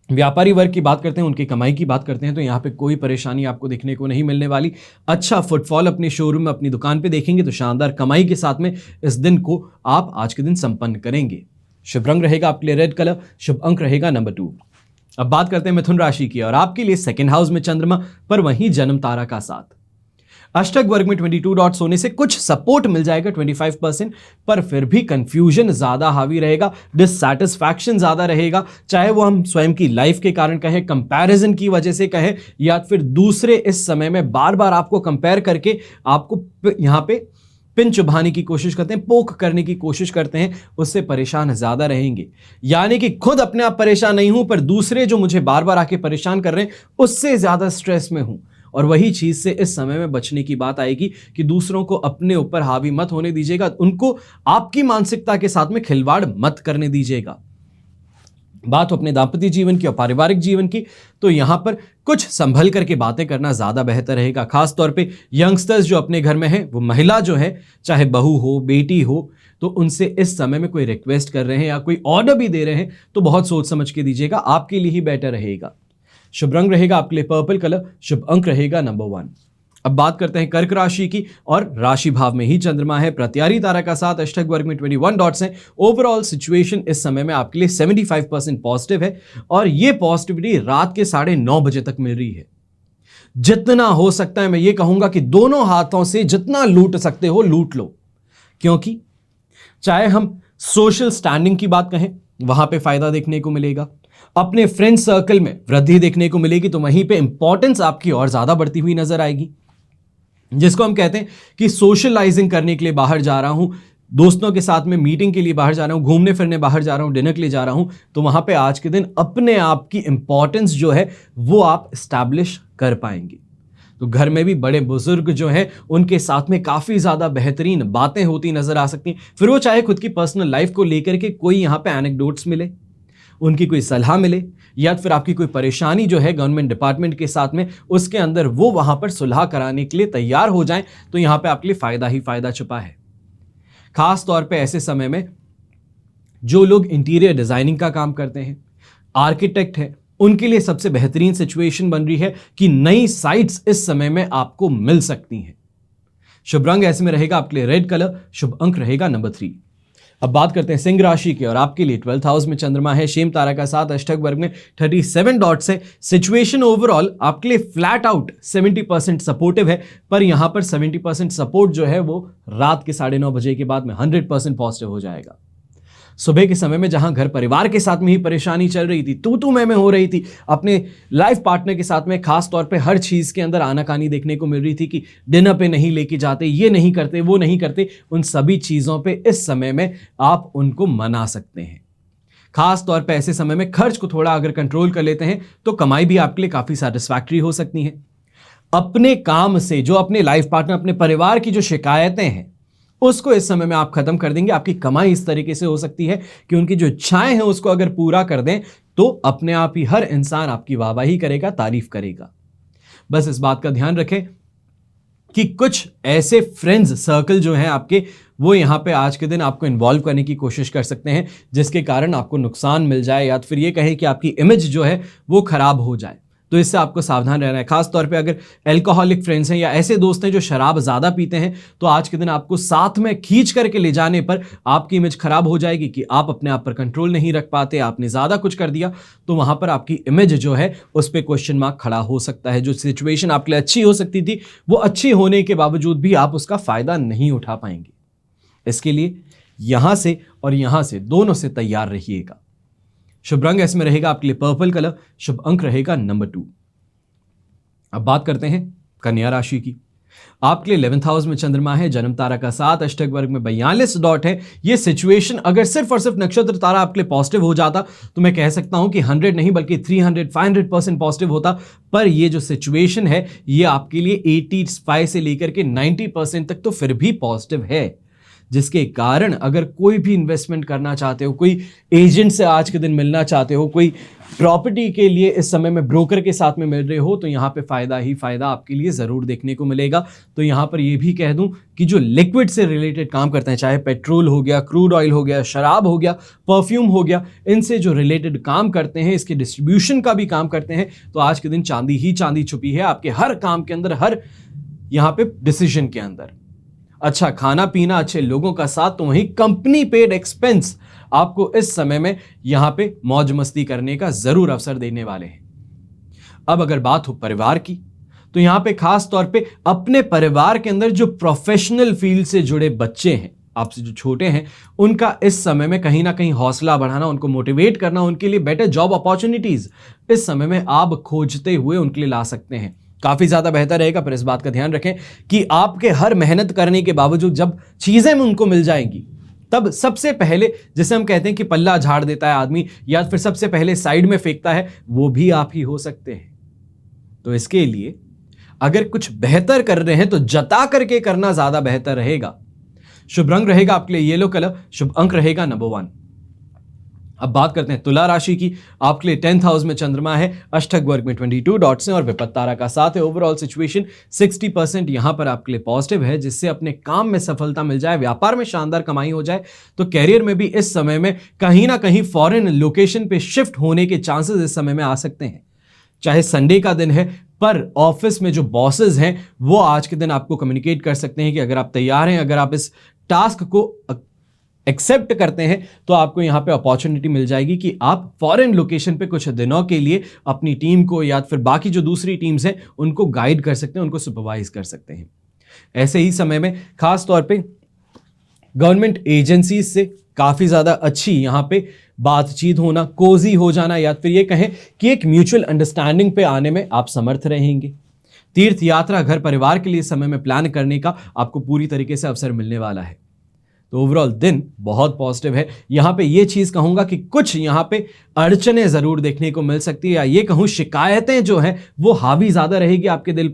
व्यापारी वर्ग की बात करते हैं, उनकी कमाई की बात करते हैं, तो यहाँ पे कोई परेशानी आपको देखने को नहीं मिलने वाली। अच्छा फुटफॉल अपने शोरूम में, अपनी दुकान पे देखेंगे तो शानदार कमाई के साथ में इस दिन को आप आज के दिन संपन्न करेंगे। शुभ रंग रहेगा आपके लिए रेड कलर, शुभ अंक रहेगा नंबर 2। अब बात करते हैं मिथुन राशि की, और आपके लिए सेकेंड हाउस में चंद्रमा पर वहीं जन्म तारा का साथ। अष्टक वर्ग में 22 डॉट्स होने से कुछ सपोर्ट मिल जाएगा 25%, पर फिर भी कंफ्यूजन ज्यादा हावी रहेगा, डिससैटिस्फैक्शन ज्यादा रहेगा, चाहे वो हम स्वयं की लाइफ के कारण कहें, कंपैरिजन की वजह से कहें, या फिर दूसरे इस समय में बार बार आपको कंपेयर करके आपको यहां पे पिन चुभाने की कोशिश करते हैं, पोक करने की कोशिश करते हैं, उससे परेशान ज्यादा रहेंगे। यानी कि खुद अपने आप परेशान नहीं हूं, पर दूसरे जो मुझे बार बार आके परेशान कर रहे हैं उससे ज्यादा स्ट्रेस में हूं। और वही चीज से इस समय में बचने की बात आएगी कि दूसरों को अपने ऊपर हावी मत होने दीजिएगा, उनको आपकी मानसिकता के साथ में खिलवाड़ मत करने दीजिएगा। बात हो अपने दाम्पत्य जीवन की और पारिवारिक जीवन की, तो यहां पर कुछ संभल करके बातें करना ज्यादा बेहतर रहेगा। खास तौर पे यंगस्टर्स जो अपने घर में है, वो महिला जो है, चाहे बहू हो बेटी हो, तो उनसे इस समय में कोई रिक्वेस्ट कर रहे हैं या कोई ऑर्डर भी दे रहे हैं तो बहुत सोच समझ के दीजिएगा, आपके लिए ही बेटर रहेगा। शुभ रंग रहेगा आपके लिए पर्पल कलर, शुभ अंक रहेगा नंबर 1। अब बात करते हैं कर्क राशि की, और राशि भाव में ही चंद्रमा है, प्रत्यारी तारा का साथ, अष्टक वर्ग में 21 डॉट्स हैं। ओवरऑल सिचुएशन इस समय में आपके लिए 75% पॉजिटिव है, और ये पॉजिटिविटी रात के 9:30 बजे तक मिल रही है। जितना हो सकता है मैं ये कहूंगा कि दोनों हाथों से जितना लूट सकते हो लूट लो, क्योंकि चाहे हम सोशल स्टैंडिंग की बात कहें, वहां पे फायदा देखने को मिलेगा, अपने फ्रेंड सर्कल में वृद्धि देखने को मिलेगी, तो वहीं पे इंपॉर्टेंस आपकी और ज्यादा बढ़ती हुई नजर आएगी। जिसको हम कहते हैं कि सोशलाइजिंग करने के लिए बाहर जा रहा हूं, दोस्तों के साथ में मीटिंग के लिए बाहर जा रहा हूं, घूमने फिरने बाहर जा रहा हूं, डिनर के लिए जा रहा हूं, तो वहां पे आज के दिन अपने आप की इंपॉर्टेंस जो है वो आप स्टैब्लिश कर पाएंगे। तो घर में भी बड़े बुजुर्ग जो हैं उनके साथ में काफी ज्यादा बेहतरीन बातें होती नजर आ सकती हैं, फिर वो चाहे खुद की पर्सनल लाइफ को लेकर के कोई यहाँ पे एनेक्डोट्स मिले, उनकी कोई सलाह मिले, या फिर आपकी कोई परेशानी जो है गवर्नमेंट डिपार्टमेंट के साथ में, उसके अंदर वो वहां पर सुलह कराने के लिए तैयार हो जाएं, तो यहां पे आपके लिए फायदा ही फायदा छुपा है। खास तौर पे ऐसे समय में जो लोग इंटीरियर डिजाइनिंग का काम करते हैं, आर्किटेक्ट है, उनके लिए सबसे बेहतरीन सिचुएशन बन रही है कि नई साइट्स इस समय में आपको मिल सकती हैं। शुभ रंग ऐसे में रहेगा आपके लिए रेड कलर, शुभ अंक रहेगा नंबर 3। अब बात करते हैं सिंह राशि की, और आपके लिए 12th हाउस में चंद्रमा है, शेम तारा का साथ, अष्टक वर्ग में 37 डॉट्स है। सिचुएशन ओवरऑल आपके लिए फ्लैट आउट 70% सपोर्टिव है, पर यहां पर 70% सपोर्ट जो है वो रात के 9:30 बजे के बाद में 100% पॉजिटिव हो जाएगा। सुबह के समय में जहां घर परिवार के साथ में ही परेशानी चल रही थी, तू मैं हो रही थी, अपने लाइफ पार्टनर के साथ में खास तौर पे हर चीज के अंदर आनाकानी देखने को मिल रही थी कि डिनर पे नहीं लेके जाते, ये नहीं करते, वो नहीं करते, उन सभी चीजों पे इस समय में आप उनको मना सकते हैं। खास तौर पे ऐसे समय में खर्च को थोड़ा अगर कंट्रोल कर लेते हैं तो कमाई भी आपके लिए काफी सैटिस्फैक्टरी हो सकती है। अपने काम से जो अपने लाइफ पार्टनर, अपने परिवार की जो शिकायतें हैं उसको इस समय में आप खत्म कर देंगे। आपकी कमाई इस तरीके से हो सकती है कि उनकी जो इच्छाएं हैं उसको अगर पूरा कर दें तो अपने आप ही हर इंसान आपकी वाहवाही करेगा, तारीफ करेगा। बस इस बात का ध्यान रखें कि कुछ ऐसे फ्रेंड्स सर्कल जो हैं आपके, वो यहां पे आज के दिन आपको इन्वॉल्व करने की कोशिश कर सकते हैं, जिसके कारण आपको नुकसान मिल जाए, या फिर ये कहें कि आपकी इमेज जो है वो खराब हो जाए। तो इससे आपको सावधान रहना है। खास तौर पे अगर एल्कोहलिक फ्रेंड्स हैं या ऐसे दोस्त हैं जो शराब ज्यादा पीते हैं, तो आज के दिन आपको साथ में खींच करके ले जाने पर आपकी इमेज खराब हो जाएगी कि आप अपने आप पर कंट्रोल नहीं रख पाते, आपने ज्यादा कुछ कर दिया, तो वहां पर आपकी इमेज जो है उस पर क्वेश्चन मार्क खड़ा हो सकता है। जो सिचुएशन आपके लिए अच्छी हो सकती थी, वो अच्छी होने के बावजूद भी आप उसका फायदा नहीं उठा पाएंगे। इसके लिए यहां से और यहां से दोनों से तैयार रहिएगा। शुभ रंग इसमें रहेगा आपके लिए पर्पल कलर, शुभ अंक रहेगा नंबर 2। अब बात करते हैं कन्या राशि की। आपके लिए 11th हाउस में चंद्रमा है, जन्म तारा का 7, अष्टक वर्ग में 42 डॉट है। ये सिचुएशन अगर सिर्फ और सिर्फ नक्षत्र तारा आपके लिए पॉजिटिव हो जाता तो मैं कह सकता हूं कि 100 नहीं बल्कि 300-500% पॉजिटिव होता, पर ये जो सिचुएशन है ये आपके लिए 85 से लेकर के 90% तक तो फिर भी पॉजिटिव है। जिसके कारण अगर कोई भी इन्वेस्टमेंट करना चाहते हो, कोई एजेंट से आज के दिन मिलना चाहते हो, कोई प्रॉपर्टी के लिए इस समय में ब्रोकर के साथ में मिल रहे हो, तो यहाँ पे फायदा ही फायदा आपके लिए जरूर देखने को मिलेगा। तो यहाँ पर ये भी कह दूं कि जो लिक्विड से रिलेटेड काम करते हैं, चाहे पेट्रोल हो गया, क्रूड ऑयल हो गया, शराब हो गया, परफ्यूम हो गया, इनसे जो रिलेटेड काम करते हैं, इसके डिस्ट्रीब्यूशन का भी काम करते हैं, तो आज के दिन चांदी ही चांदी छुपी है आपके हर काम के अंदर, हर यहाँ पे डिसीजन के अंदर। अच्छा खाना पीना, अच्छे लोगों का साथ, तो वहीं कंपनी पेड एक्सपेंस आपको इस समय में यहां पे मौज मस्ती करने का जरूर अवसर देने वाले हैं। अब अगर बात हो परिवार की, तो यहां पे खास तौर पे अपने परिवार के अंदर जो प्रोफेशनल फील्ड से जुड़े बच्चे हैं, आपसे जो छोटे हैं, उनका इस समय में कहीं ना कहीं हौसला बढ़ाना, उनको मोटिवेट करना, उनके लिए बेटर जॉब अपॉर्चुनिटीज इस समय में आप खोजते हुए उनके लिए ला सकते हैं। काफी ज्यादा बेहतर रहेगा, पर इस बात का ध्यान रखें कि आपके हर मेहनत करने के बावजूद जब चीजें उनको मिल जाएंगी, तब सबसे पहले जिसे हम कहते हैं कि पल्ला झाड़ देता है आदमी, या फिर सबसे पहले साइड में फेंकता है, वो भी आप ही हो सकते हैं। तो इसके लिए अगर कुछ बेहतर कर रहे हैं तो जता करके करना ज्यादा बेहतर रहेगा। शुभ रंग रहेगा आपके लिए येलो कलर, शुभ अंक रहेगा नंबर 1। अब बात करते हैं तुला राशि की। आपके लिए 10th हाउस में चंद्रमा है, अष्टक वर्ग में 22 डॉट्स हैं और विपत्त तारा का साथ है। ओवरऑल सिचुएशन 60% यहां पर आपके लिए पॉजिटिव है, जिससे अपने काम में सफलता मिल जाए, व्यापार में शानदार कमाई हो जाए। तो कैरियर में भी इस समय में कहीं ना कहीं फॉरेन लोकेशन पे शिफ्ट होने के चांसेस इस समय में आ सकते हैं। चाहे संडे का दिन है, पर ऑफिस में जो बॉसेस हैं वो आज के दिन आपको कम्युनिकेट कर सकते हैं कि अगर आप तैयार हैं, अगर आप इस टास्क को एक्सेप्ट करते हैं, तो आपको यहां पे अपॉर्चुनिटी मिल जाएगी कि आप फॉरेन लोकेशन पे कुछ दिनों के लिए अपनी टीम को या फिर बाकी जो दूसरी टीम्स हैं उनको गाइड कर सकते हैं, उनको सुपरवाइज कर सकते हैं। ऐसे ही समय में खास तौर पे गवर्नमेंट एजेंसीज से काफी ज्यादा अच्छी यहां पे बातचीत होना, कोजी हो जाना, या फिर ये कहें कि एक म्यूचुअल अंडरस्टैंडिंग पे आने में आप समर्थ रहेंगे। तीर्थ यात्रा, घर परिवार के लिए समय में प्लान करने का आपको पूरी तरीके से अवसर मिलने वाला है। तो ओवरऑल दिन बहुत पॉजिटिव है। यहां पे ये चीज कहूंगा कि कुछ यहां पे अड़चने जरूर देखने को मिल सकती है, या ये कहूं शिकायतें जो हैं वो हावी ज्यादा रहेगी आपके दिल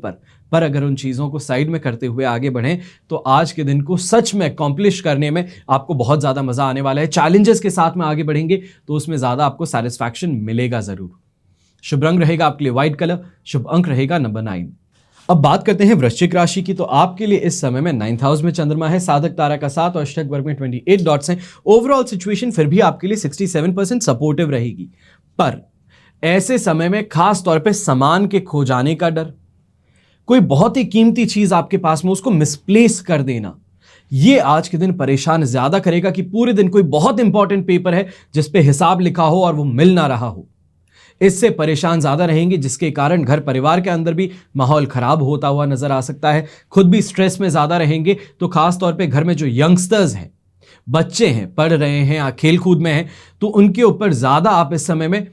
पर अगर उन चीजों को साइड में करते हुए आगे बढ़ें तो आज के दिन को सच में अकॉम्प्लिश करने में आपको बहुत ज्यादा मजा आने वाला है। चैलेंजेस के साथ में आगे बढ़ेंगे तो उसमें ज्यादा आपको सेटिस्फैक्शन मिलेगा जरूर। शुभ रंग रहेगा आपके लिए व्हाइट कलर, शुभ अंक रहेगा नंबर 9। अब बात करते हैं वृश्चिक राशि की। तो आपके लिए इस समय में 9th हाउस में चंद्रमा है, साधक तारा का साथ और अष्टक वर्ग में 28 डॉट्स हैं। ओवरऑल सिचुएशन फिर भी आपके लिए 67% सपोर्टिव रहेगी, पर ऐसे समय में खास तौर पे सामान के खो जाने का डर, कोई बहुत ही कीमती चीज आपके पास में उसको मिसप्लेस कर देना, ये आज के दिन परेशान ज्यादा करेगा कि पूरे दिन कोई बहुत इंपॉर्टेंट पेपर है जिस पे हिसाब लिखा हो और वो मिल ना रहा हो, इससे परेशान ज्यादा रहेंगे, जिसके कारण घर परिवार के अंदर भी माहौल खराब होता हुआ नजर आ सकता है। खुद भी स्ट्रेस में ज्यादा रहेंगे। तो खास तौर पे घर में जो यंगस्टर्स हैं, बच्चे हैं, पढ़ रहे हैं या खेल कूद में हैं, तो उनके ऊपर ज्यादा आप इस समय में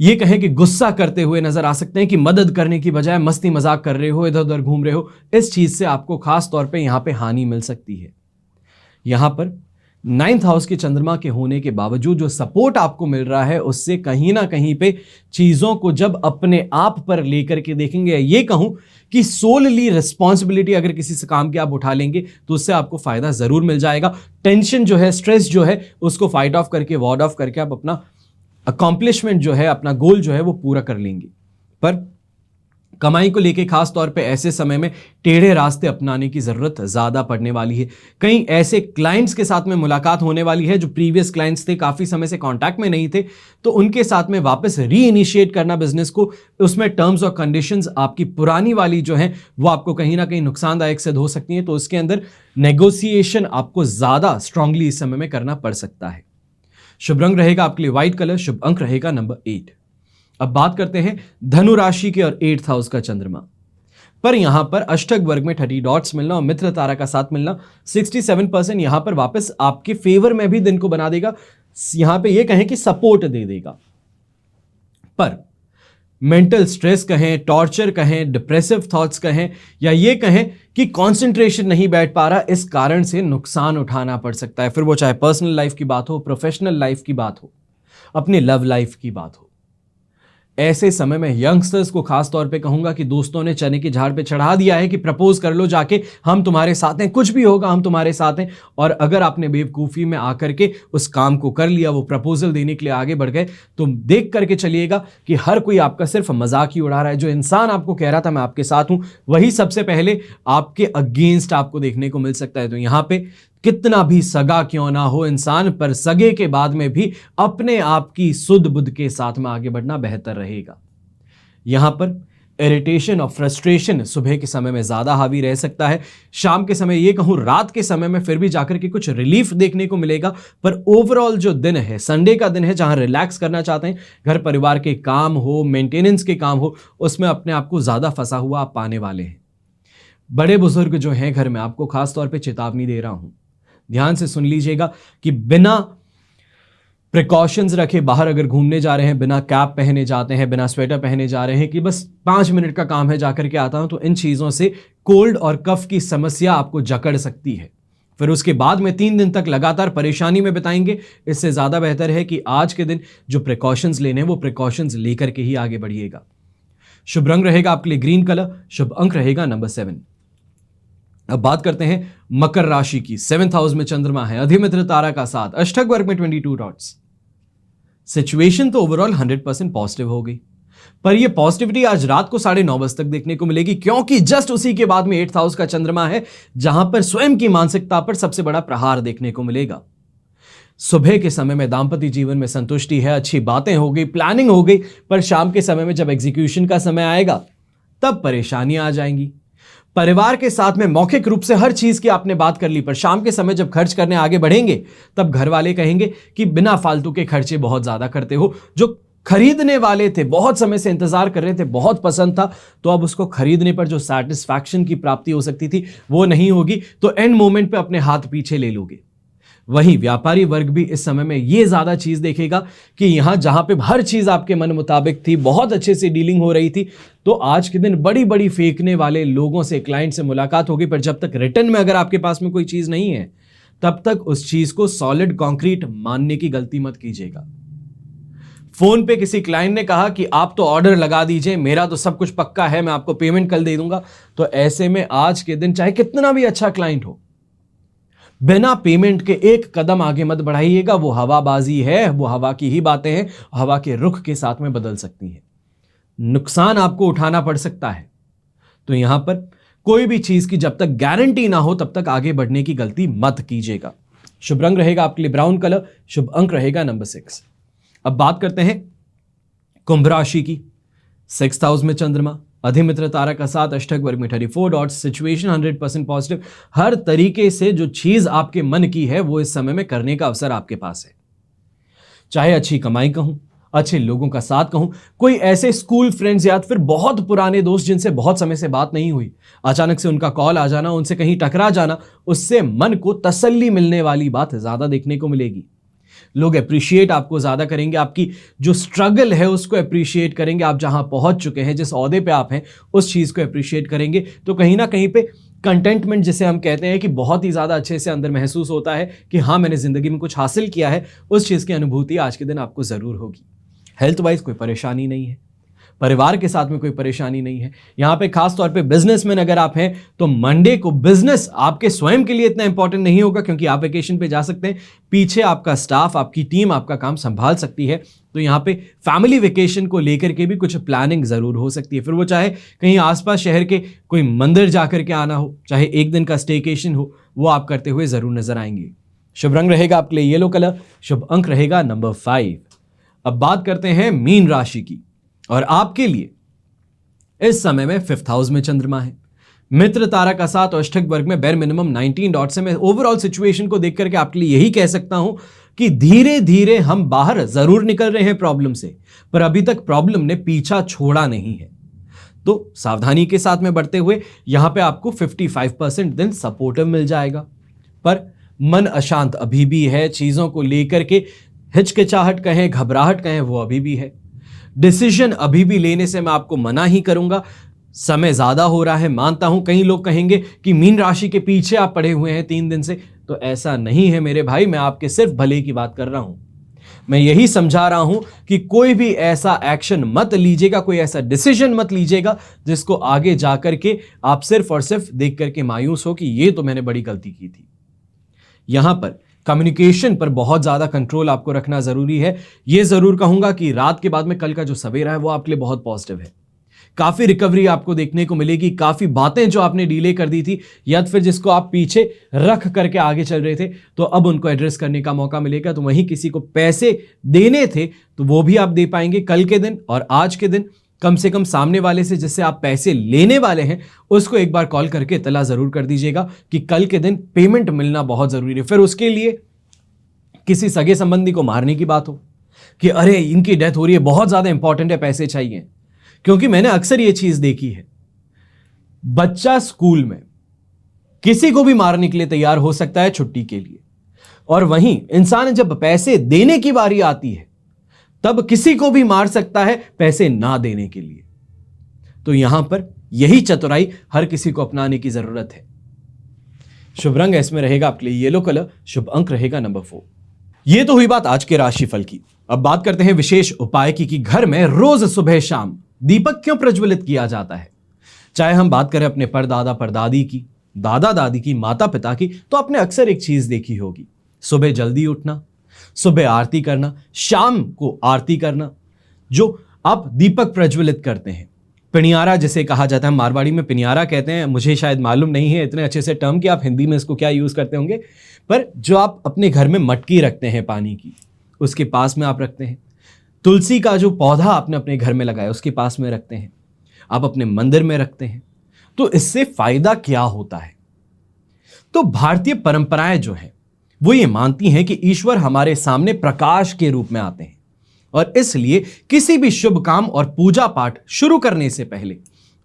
ये कहें कि गुस्सा करते हुए नजर आ सकते हैं कि मदद करने की बजाय मस्ती मजाक कर रहे हो, इधर उधर घूम रहे हो। इस चीज से आपको खास तौर पे यहां पे हानि मिल सकती है। यहां पर 9th हाउस के चंद्रमा के होने के बावजूद जो सपोर्ट आपको मिल रहा है, उससे कहीं ना कहीं पे चीजों को जब अपने आप पर लेकर के देखेंगे, ये कहूं कि सोलली रिस्पॉन्सिबिलिटी अगर किसी से काम की आप उठा लेंगे तो उससे आपको फायदा जरूर मिल जाएगा। टेंशन जो है, स्ट्रेस जो है, उसको फाइट ऑफ करके, वार्ड ऑफ करके आप अपना अकॉम्प्लिशमेंट जो है, अपना गोल जो है वो पूरा कर लेंगे। पर कमाई को लेके खास तौर पे ऐसे समय में टेढ़े रास्ते अपनाने की जरूरत ज्यादा पड़ने वाली है। कई ऐसे क्लाइंट्स के साथ में मुलाकात होने वाली है जो प्रीवियस क्लाइंट्स थे, काफी समय से कांटेक्ट में नहीं थे, तो उनके साथ में वापस रीइनिशिएट करना बिजनेस को, उसमें टर्म्स और कंडीशंस आपकी पुरानी वाली जो है वो आपको कहीं ना कहीं नुकसानदायक सिद्ध हो सकती है। तो उसके अंदर नेगोशिएशन आपको ज्यादा स्ट्रांगली इस समय में करना पड़ सकता है। शुभ रंग रहेगा आपके लिए व्हाइट कलर, शुभ अंक रहेगा नंबर 8। अब बात करते हैं धनु राशि के और 8th हाउस का चंद्रमा। पर यहां पर अष्टक वर्ग में 30 डॉट्स मिलना और मित्र तारा का साथ मिलना 67% यहां पर वापस आपके फेवर में भी दिन को बना देगा। यहां पे ये कहें कि सपोर्ट दे देगा, पर मेंटल स्ट्रेस कहें, टॉर्चर कहें, डिप्रेसिव थॉट्स कहें, या ये कहें कि कंसंट्रेशन नहीं बैठ पा रहा, इस कारण से नुकसान उठाना पड़ सकता है। फिर वो चाहे पर्सनल लाइफ की बात हो, प्रोफेशनल लाइफ की बात हो, अपनी लव लाइफ की बात हो। ऐसे समय में यंगस्टर्स को खास तौर पे कहूंगा कि दोस्तों ने चने की झाड़ पे चढ़ा दिया है कि प्रपोज कर लो जाके, हम तुम्हारे साथ हैं, कुछ भी होगा हम तुम्हारे साथ हैं। और अगर आपने बेवकूफ़ी में आकर के उस काम को कर लिया, वो प्रपोजल देने के लिए आगे बढ़ गए, तो देख करके चलिएगा कि हर कोई आपका सिर्फ मजाक ही उड़ा रहा है। जो इंसान आपको कह रहा था मैं आपके साथ हूं, वही सबसे पहले आपके अगेंस्ट आपको देखने को मिल सकता है। तो यहां पे कितना भी सगा क्यों ना हो इंसान, पर सगे के बाद में भी अपने आप की सुध बुध के साथ में आगे बढ़ना बेहतर रहेगा। यहां पर इरिटेशन और फ्रस्ट्रेशन सुबह के समय में ज्यादा हावी रह सकता है। शाम के समय, ये कहूं रात के समय में फिर भी जाकर के कुछ रिलीफ देखने को मिलेगा। पर ओवरऑल जो दिन है, संडे का दिन है, जहां रिलैक्स करना चाहते हैं, घर परिवार के काम हो, मेंटेनेंस के काम हो, उसमें अपने आप को ज्यादा फंसा हुआ आप पाने वाले हैं। बड़े बुजुर्ग जो हैं घर में, आपको खास तौर पर चेतावनी दे रहा हूं, ध्यान से सुन लीजिएगा कि बिना प्रिकॉशंस रखे बाहर अगर घूमने जा रहे हैं, बिना कैप पहने जाते हैं, बिना स्वेटर पहने जा रहे हैं कि बस 5 मिनट का काम है जाकर के आता हूं, तो इन चीजों से कोल्ड और कफ की समस्या आपको जकड़ सकती है। फिर उसके बाद में 3 दिन तक लगातार परेशानी में बिताएंगे। इससे ज्यादा बेहतर है कि आज के दिन जो प्रिकॉशंस लेने हैं वो प्रिकॉशंस लेकर के ही आगे बढ़िएगा। शुभ रंग रहेगा आपके लिए ग्रीन कलर, शुभ अंक रहेगा नंबर 7। अब बात करते हैं मकर राशि की। 7th हाउस में चंद्रमा है, अधिमित्र तारा का साथ, अष्टक वर्ग में 22 डॉट्स। सिचुएशन तो ओवरऑल 100% पॉजिटिव हो गई, पर यह पॉजिटिविटी आज रात को 9:30 बजे तक देखने को मिलेगी, क्योंकि जस्ट उसी के बाद में 8th हाउस का चंद्रमा है, जहां पर स्वयं की मानसिकता पर सबसे बड़ा प्रहार देखने को मिलेगा। सुबह के समय में दांपत्य जीवन में संतुष्टि है, अच्छी बातें हो गई, प्लानिंग हो गई, पर शाम के समय में जब एग्जीक्यूशन का समय आएगा तब परेशानियां आ जाएंगी। परिवार के साथ में मौखिक रूप से हर चीज की आपने बात कर ली, पर शाम के समय जब खर्च करने आगे बढ़ेंगे तब घर वाले कहेंगे कि बिना फालतू के खर्चे बहुत ज्यादा करते हो। जो खरीदने वाले थे, बहुत समय से इंतजार कर रहे थे, बहुत पसंद था, तो अब उसको खरीदने पर जो सैटिस्फैक्शन की प्राप्ति हो सकती थी वो नहीं होगी, तो एंड मोमेंट पे अपने हाथ पीछे ले लोगे। वहीं व्यापारी वर्ग भी इस समय में ये ज्यादा चीज देखेगा कि यहां जहां पे हर चीज आपके मन मुताबिक थी, बहुत अच्छे से डीलिंग हो रही थी, तो आज के दिन बड़ी बड़ी फेंकने वाले लोगों से, क्लाइंट से मुलाकात होगी, पर जब तक रिटर्न में अगर आपके पास में कोई चीज नहीं है तब तक उस चीज को सॉलिड कॉन्क्रीट मानने की गलती मत कीजिएगा। फोन पे किसी क्लाइंट ने कहा कि आप तो ऑर्डर लगा दीजिए, मेरा तो सब कुछ पक्का है, मैं आपको पेमेंट कल दे दूंगा, तो ऐसे में आज के दिन चाहे कितना भी अच्छा क्लाइंट हो, बिना पेमेंट के एक कदम आगे मत बढ़ाइएगा। वो हवाबाजी है, वो हवा की ही बातें हैं, हवा के रुख के साथ में बदल सकती हैं, नुकसान आपको उठाना पड़ सकता है। तो यहां पर कोई भी चीज की जब तक गारंटी ना हो तब तक आगे बढ़ने की गलती मत कीजिएगा। शुभ रंग रहेगा आपके लिए ब्राउन कलर, शुभ अंक रहेगा नंबर 6। अब बात करते हैं कुंभ राशि की। 6th हाउस में चंद्रमा, अधिमित्र तारा का साथ, अष्टक वर्ग में 34 डॉट्स। Situation 100% positive. हर तरीके से जो चीज आपके मन की है वो इस समय में करने का अवसर आपके पास है। चाहे अच्छी कमाई कहूं, अच्छे लोगों का साथ कहूं, कोई ऐसे स्कूल फ्रेंड्स या फिर बहुत पुराने दोस्त जिनसे बहुत समय से बात नहीं हुई, अचानक से उनका कॉल आ जाना, उनसे कहीं टकरा जाना, उससे मन को तसल्ली मिलने वाली बात ज्यादा देखने को मिलेगी। लोग अप्रिशिएट आपको ज्यादा करेंगे, आपकी जो स्ट्रगल है उसको अप्रिशिएट करेंगे। आप जहां पहुंच चुके हैं, जिस ओहदे पे आप हैं, उस चीज को अप्रिशिएट करेंगे। तो कहीं ना कहीं पे कंटेंटमेंट जिसे हम कहते हैं कि बहुत ही ज्यादा अच्छे से अंदर महसूस होता है कि हाँ मैंने जिंदगी में कुछ हासिल किया है, उस चीज की अनुभूति आज के दिन आपको जरूर होगी। हेल्थ वाइज कोई परेशानी नहीं है, परिवार के साथ में कोई परेशानी नहीं है। यहां पे खास तौर पे बिजनेसमैन अगर आप हैं तो मंडे को बिजनेस आपके स्वयं के लिए इतना इंपॉर्टेंट नहीं होगा, क्योंकि आप वेकेशन पे जा सकते हैं, पीछे आपका स्टाफ, आपकी टीम आपका काम संभाल सकती है। तो यहां पे फैमिली वेकेशन को लेकर के भी कुछ प्लानिंग जरूर हो सकती है। फिर वो चाहे कहीं आसपास शहर के कोई मंदिर जाकर के आना हो, चाहे एक दिन का स्टेकेशन हो, वो आप करते हुए जरूर नजर आएंगे। शुभ रंग रहेगा आपके लिए येलो कलर, शुभ अंक रहेगा नंबर 5। अब बात करते हैं मीन राशि की, और आपके लिए इस समय में 5th हाउस में चंद्रमा है, मित्र तारा का साथ, अष्टक वर्ग में बेर मिनिमम 19 डॉट्स है। मैं ओवरऑल सिचुएशन को देख करके आपके लिए यही कह सकता हूं कि धीरे धीरे हम बाहर जरूर निकल रहे हैं प्रॉब्लम से, पर अभी तक प्रॉब्लम ने पीछा छोड़ा नहीं है। तो सावधानी के साथ में बढ़ते हुए यहां पे आपको 55% दिन सपोर्टिव मिल जाएगा, पर मन अशांत अभी भी है, चीजों को लेकर के हिचकिचाहट कहें, घबराहट कहें, वो अभी भी है। डिसीजन अभी भी लेने से मैं आपको मना ही करूंगा, समय ज्यादा हो रहा है, मानता हूं। कई लोग कहेंगे कि मीन राशि के पीछे आप पड़े हुए हैं 3 दिन से, तो ऐसा नहीं है मेरे भाई, मैं आपके सिर्फ भले की बात कर रहा हूं। मैं यही समझा रहा हूं कि कोई भी ऐसा एक्शन मत लीजिएगा, कोई ऐसा डिसीजन मत लीजिएगा जिसको आगे जाकर के आप सिर्फ और सिर्फ देख करके मायूस हो कि ये तो मैंने बड़ी गलती की थी। यहां पर कम्युनिकेशन पर बहुत ज्यादा कंट्रोल आपको रखना जरूरी है। यह जरूर कहूंगा कि रात के बाद में कल का जो सवेरा है वो आपके लिए बहुत पॉजिटिव है। काफी रिकवरी आपको देखने को मिलेगी, काफी बातें जो आपने डिले कर दी थी या फिर जिसको आप पीछे रख करके आगे चल रहे थे, तो अब उनको एड्रेस करने का मौका मिलेगा। तो वहीं किसी को पैसे देने थे तो वो भी आप दे पाएंगे कल के दिन, और आज के दिन कम से कम सामने वाले से जिससे आप पैसे लेने वाले हैं उसको एक बार कॉल करके इत्तला जरूर कर दीजिएगा कि कल के दिन पेमेंट मिलना बहुत जरूरी है। फिर उसके लिए किसी सगे संबंधी को मारने की बात हो कि अरे इनकी डेथ हो रही है, बहुत ज्यादा इंपॉर्टेंट है, पैसे चाहिए। क्योंकि मैंने अक्सर यह चीज देखी है, बच्चा स्कूल में किसी को भी मारने के लिए तैयार हो सकता है छुट्टी के लिए, और वहीं इंसान जब पैसे देने की बारी आती है तब किसी को भी मार सकता है पैसे ना देने के लिए। तो यहां पर यही चतुराई हर किसी को अपनाने की जरूरत है। शुभ रंग इसमें रहेगा आपके लिए येलो कलर, शुभ अंक रहेगा नंबर 4। यह तो हुई बात आज के राशिफल की। अब बात करते हैं विशेष उपाय की कि घर में रोज सुबह शाम दीपक क्यों प्रज्वलित किया जाता है। चाहे हम बात करें अपने परदादा परदादी की, दादा दादी की, माता पिता की, तो आपने अक्सर एक चीज देखी होगी, सुबह जल्दी उठना, सुबह आरती करना, शाम को आरती करना, जो आप दीपक प्रज्वलित करते हैं। पिनियारा जिसे कहा जाता है, मारवाड़ी में पिनियारा कहते हैं, मुझे शायद मालूम नहीं है इतने अच्छे से टर्म कि आप हिंदी में इसको क्या यूज करते होंगे, पर जो आप अपने घर में मटकी रखते हैं पानी की, उसके पास में आप रखते हैं। तुलसी का जो पौधा आपने अपने घर में लगाया उसके पास में रखते हैं, आप अपने मंदिर में रखते हैं। तो इससे फायदा क्या होता है? तो भारतीय परंपराएं जो हैं वो ये मानती हैं कि ईश्वर हमारे सामने प्रकाश के रूप में आते हैं, और इसलिए किसी भी शुभ काम और पूजा पाठ शुरू करने से पहले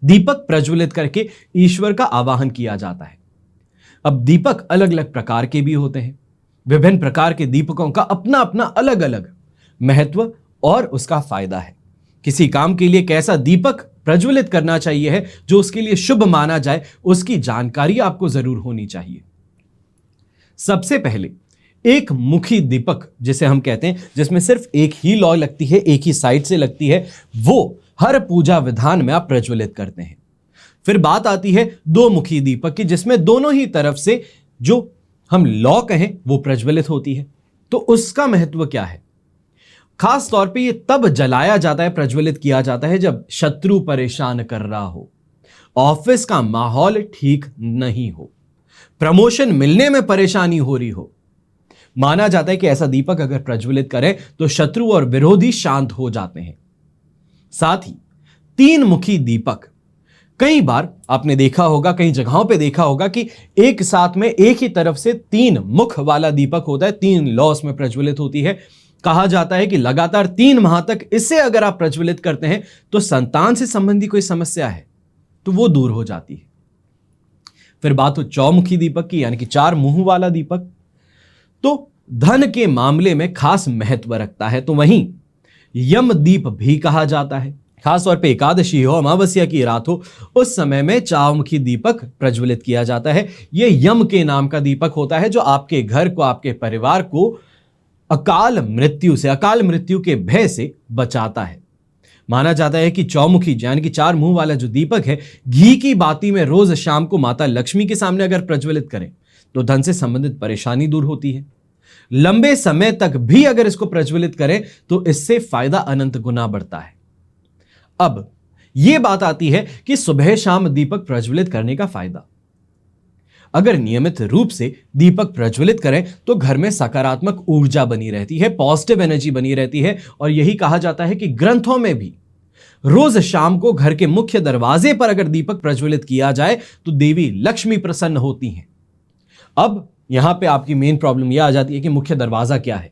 दीपक प्रज्वलित करके ईश्वर का आवाहन किया जाता है। अब दीपक अलग अलग प्रकार के भी होते हैं। विभिन्न प्रकार के दीपकों का अपना अपना अलग अलग महत्व और उसका फायदा है। किसी काम के लिए कैसा दीपक प्रज्वलित करना चाहिए है जो उसके लिए शुभ माना जाए, उसकी जानकारी आपको जरूर होनी चाहिए। सबसे पहले एक मुखी दीपक जिसे हम कहते हैं, जिसमें सिर्फ एक ही लौ लगती है, एक ही साइड से लगती है, वो हर पूजा विधान में आप प्रज्वलित करते हैं। फिर बात आती है दो मुखी दीपक की, जिसमें दोनों ही तरफ से जो हम लौ कहें वो प्रज्वलित होती है। तो उसका महत्व क्या है? खास तौर पे ये तब जलाया जाता है, प्रज्वलित किया जाता है जब शत्रु परेशान कर रहा हो, ऑफिस का माहौल ठीक नहीं हो, प्रमोशन मिलने में परेशानी हो रही हो। माना जाता है कि ऐसा दीपक अगर प्रज्वलित करें तो शत्रु और विरोधी शांत हो जाते हैं। साथ ही तीन मुखी दीपक, कई बार आपने देखा होगा, कई जगहों पे देखा होगा कि एक साथ में एक ही तरफ से तीन मुख वाला दीपक होता है, तीन लॉस में प्रज्वलित होती है। कहा जाता है कि लगातार 3 माह तक इसे अगर आप प्रज्वलित करते हैं तो संतान से संबंधी कोई समस्या है तो वो दूर हो जाती है। फिर बात हो चौमुखी दीपक की, यानी कि 4 मुंह वाला दीपक, तो धन के मामले में खास महत्व रखता है। तो वहीं यम दीप भी कहा जाता है। खासतौर पे एकादशी हो, अमावस्या की रात हो, उस समय में चौमुखी दीपक प्रज्वलित किया जाता है। यह यम के नाम का दीपक होता है जो आपके घर को, आपके परिवार को अकाल मृत्यु से, अकाल मृत्यु के भय से बचाता है। माना जाता है कि चौमुखी यानी कि 4 मुंह वाला जो दीपक है, घी की बाती में रोज शाम को माता लक्ष्मी के सामने अगर प्रज्वलित करें तो धन से संबंधित परेशानी दूर होती है। लंबे समय तक भी अगर इसको प्रज्वलित करें तो इससे फायदा अनंत गुना बढ़ता है। अब यह बात आती है कि सुबह शाम दीपक प्रज्वलित करने का फायदा। अगर नियमित रूप से दीपक प्रज्वलित करें तो घर में सकारात्मक ऊर्जा बनी रहती है, पॉजिटिव एनर्जी बनी रहती है, और यही कहा जाता है कि ग्रंथों में भी रोज शाम को घर के मुख्य दरवाजे पर अगर दीपक प्रज्वलित किया जाए तो देवी लक्ष्मी प्रसन्न होती हैं। अब यहां पे आपकी मेन प्रॉब्लम यह आ जाती है कि मुख्य दरवाजा क्या है।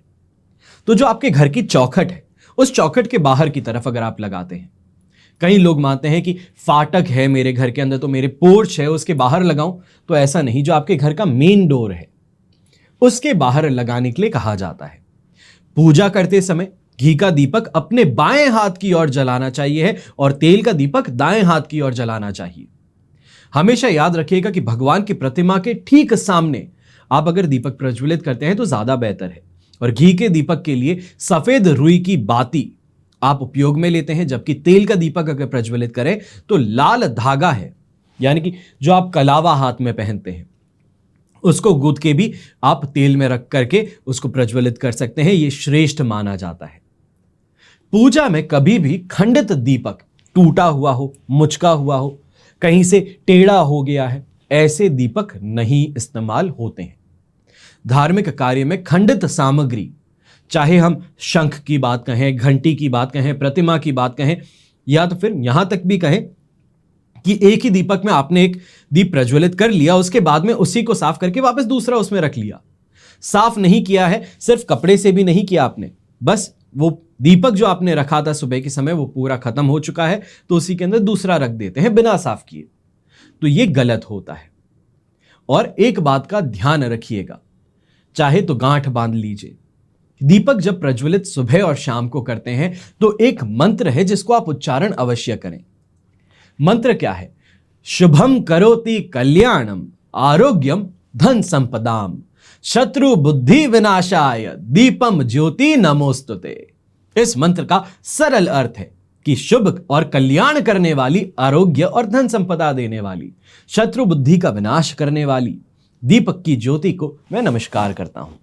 तो जो आपके घर की चौखट है, उस चौखट के बाहर की तरफ अगर आप लगाते हैं, कई लोग मानते हैं कि फाटक है मेरे घर के अंदर तो मेरे पोर्च है उसके बाहर लगाऊं, तो ऐसा नहीं। जो आपके घर का मेन डोर है उसके बाहर लगाने के लिए कहा जाता है। पूजा करते समय घी का दीपक अपने बाएं हाथ की ओर जलाना चाहिए और तेल का दीपक दाएं हाथ की ओर जलाना चाहिए। हमेशा याद रखिएगा कि भगवान की प्रतिमा के ठीक सामने आप अगर दीपक प्रज्वलित करते हैं तो ज्यादा बेहतर है। और घी के दीपक के लिए सफेद रुई की बाती आप उपयोग में लेते हैं, जबकि तेल का दीपक अगर प्रज्वलित करें तो लाल धागा है, यानी कि जो आप कलावा हाथ में पहनते हैं उसको गूंथ के भी आप तेल में रख करके उसको प्रज्वलित कर सकते हैं। यह श्रेष्ठ माना जाता है। पूजा में कभी भी खंडित दीपक, टूटा हुआ हो, मुचका हुआ हो, कहीं से टेढ़ा हो गया है, ऐसे दीपक नहीं इस्तेमाल होते हैं। धार्मिक कार्य में खंडित सामग्री, चाहे हम शंख की बात कहें, घंटी की बात कहें, प्रतिमा की बात कहें, या तो फिर यहां तक भी कहें कि एक ही दीपक में आपने एक दीप प्रज्वलित कर लिया, उसके बाद में उसी को साफ करके वापस दूसरा उसमें रख लिया। साफ नहीं किया है, सिर्फ कपड़े से भी नहीं किया आपने, बस वो दीपक जो आपने रखा था सुबह के समय वो पूरा खत्म हो चुका है, तो उसी के अंदर दूसरा रख देते हैं बिना साफ किए, तो ये गलत होता है। और एक बात का ध्यान रखिएगा, चाहे तो गांठ बांध लीजिए। दीपक जब प्रज्वलित सुबह और शाम को करते हैं तो एक मंत्र है जिसको आप उच्चारण अवश्य करें। मंत्र क्या है? शुभम करोति कल्याणम आरोग्यम धन संपदाम शत्रु बुद्धि विनाशाय दीपम ज्योति नमोस्तुते। इस मंत्र का सरल अर्थ है कि शुभ और कल्याण करने वाली, आरोग्य और धन संपदा देने वाली, शत्रु बुद्धि का विनाश करने वाली दीपक की ज्योति को मैं नमस्कार करता हूं।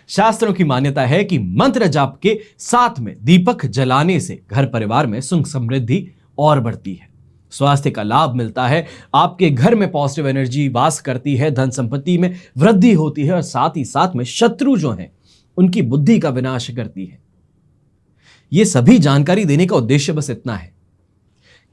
शास्त्रों की मान्यता है कि मंत्र जाप के साथ में दीपक जलाने से घर परिवार में सुख समृद्धि और बढ़ती है, स्वास्थ्य का लाभ मिलता है, आपके घर में पॉजिटिव एनर्जी वास करती है, धन संपत्ति में वृद्धि होती है और साथ ही साथ में शत्रु जो हैं उनकी बुद्धि का विनाश करती है। यह सभी जानकारी देने का उद्देश्य बस इतना है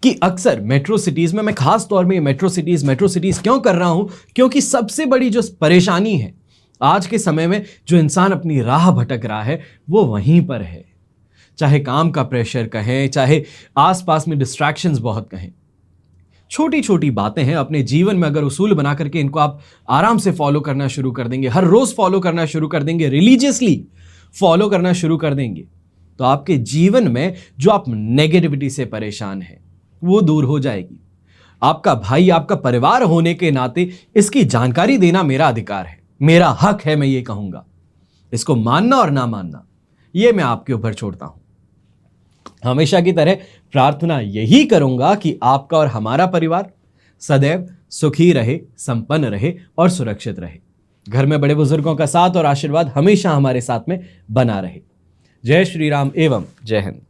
कि अक्सर मेट्रो सिटीज में, मैं खास तौर में मेट्रो सिटीज क्यों कर रहा हूं, क्योंकि सबसे बड़ी जो परेशानी है आज के समय में, जो इंसान अपनी राह भटक रहा है वो वहीं पर है। चाहे काम का प्रेशर कहें, चाहे आसपास में डिस्ट्रैक्शंस बहुत कहें, छोटी छोटी बातें हैं। अपने जीवन में अगर उसूल बना करके इनको आप आराम से फॉलो करना शुरू कर देंगे, हर रोज फॉलो करना शुरू कर देंगे, रिलीजियसली फॉलो करना शुरू कर देंगे, तो आपके जीवन में जो आप नेगेटिविटी से परेशान हैं वो दूर हो जाएगी। आपका भाई, आपका परिवार होने के नाते इसकी जानकारी देना मेरा अधिकार है, मेरा हक है, मैं ये कहूंगा। इसको मानना और ना मानना ये मैं आपके ऊपर छोड़ता हूं। हमेशा की तरह प्रार्थना यही करूंगा कि आपका और हमारा परिवार सदैव सुखी रहे, संपन्न रहे और सुरक्षित रहे। घर में बड़े बुजुर्गों का साथ और आशीर्वाद हमेशा हमारे साथ में बना रहे। जय श्री राम एवं जय हिंद।